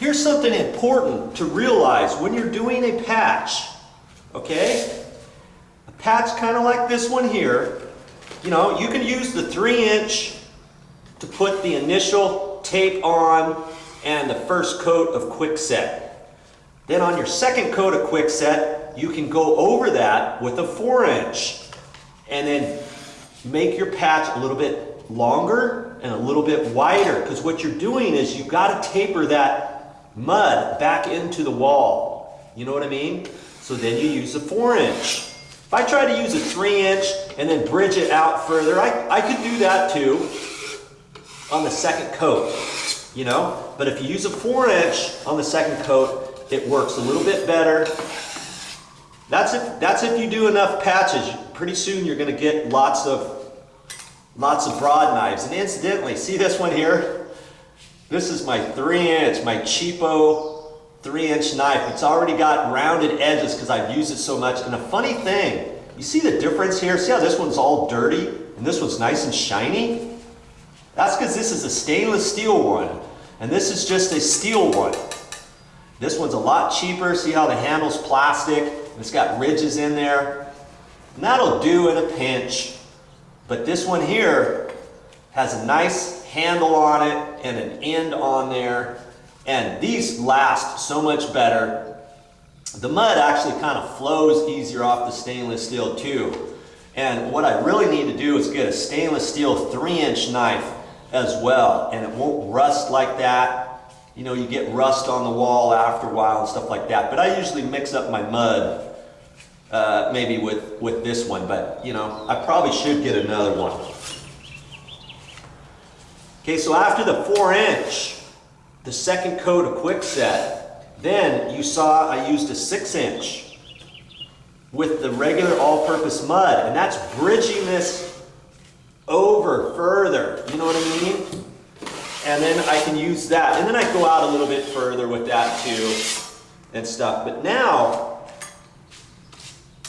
here's something important to realize when you're doing a patch, okay? A patch kind of like this one here, you know, you can use the 3" to put the initial tape on and the first coat of Quickset. Then on your second coat of Quickset, you can go over that with a 4" and then make your patch a little bit longer and a little bit wider, because what you're doing is you've got to taper that mud back into the wall. You know what I mean? So then you use a 4". If I try to use a 3" and then bridge it out further, I could do that too on the second coat, you know? But if you use a 4" on the second coat, it works a little bit better. That's if you do enough patches. Pretty soon you're going to get lots of broad knives. And incidentally, see this one here? This is my 3", my cheapo 3" knife. It's already got rounded edges because I've used it so much. And a funny thing, you see the difference here? See how this one's all dirty and this one's nice and shiny? That's because this is a stainless steel one and this is just a steel one. This one's a lot cheaper. See how the handle's plastic? It's got ridges in there. And that'll do in a pinch. But this one here has a nice handle on it and an end on there. And these last so much better. The mud actually kind of flows easier off the stainless steel too. And what I really need to do is get a stainless steel 3" knife as well. And it won't rust like that. You know, you get rust on the wall after a while and stuff like that. But I usually mix up my mud maybe with this one. But, you know, I probably should get another one. Okay, so after the 4", the second coat of Quickset, then you saw I used a 6" with the regular all-purpose mud. And that's bridging this over further. You know what I mean? And then I can use that. And then I go out a little bit further with that too and stuff. But now,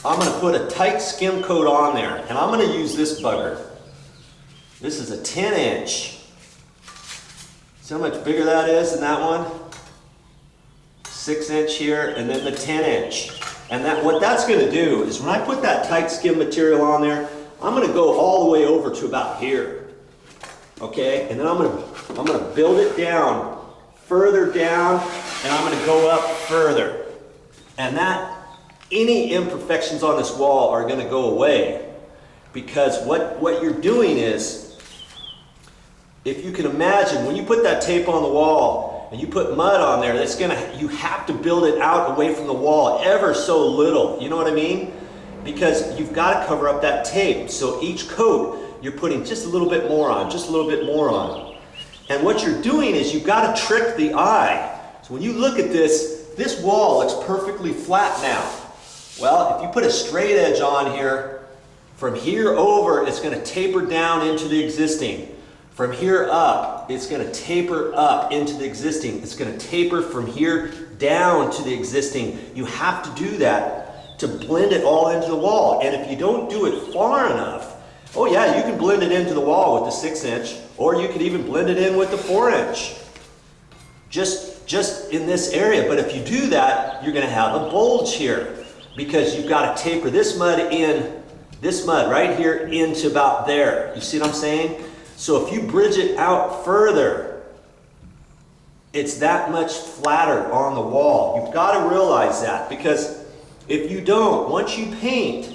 I'm going to put a tight skim coat on there. And I'm going to use this bugger. This is a 10". See how much bigger that is than that one? 6" here and then the 10". And what that's going to do is when I put that tight skim material on there, I'm going to go all the way over to about here. Okay, and then I'm gonna build it down, further down, and I'm gonna go up further. And any imperfections on this wall are gonna go away. Because what you're doing is, if you can imagine, when you put that tape on the wall and you put mud on there, you have to build it out away from the wall ever so little. You know what I mean? Because you've got to cover up that tape. So each coat, you're putting just a little bit more on, just a little bit more on. And what you're doing is you've got to trick the eye. So when you look at this wall looks perfectly flat now. Well, if you put a straight edge on here, from here over, it's going to taper down into the existing. From here up, it's going to taper up into the existing. It's going to taper from here down to the existing. You have to do that to blend it all into the wall. And if you don't do it far enough, oh yeah, you can blend it into the wall with the 6", or you could even blend it in with the 4". Just in this area. But if you do that, you're going to have a bulge here because you've got to taper this mud right here into about there. You see what I'm saying? So if you bridge it out further, it's that much flatter on the wall. You've got to realize that, because if you don't, once you paint,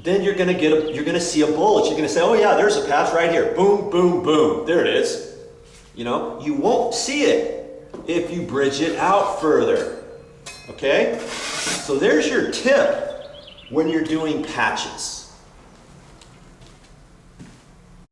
then you're going to see a bulge. You're going to say, oh yeah, there's a patch right here. Boom, boom, boom. There it is. You know, you won't see it if you bridge it out further. Okay? So there's your tip when you're doing patches.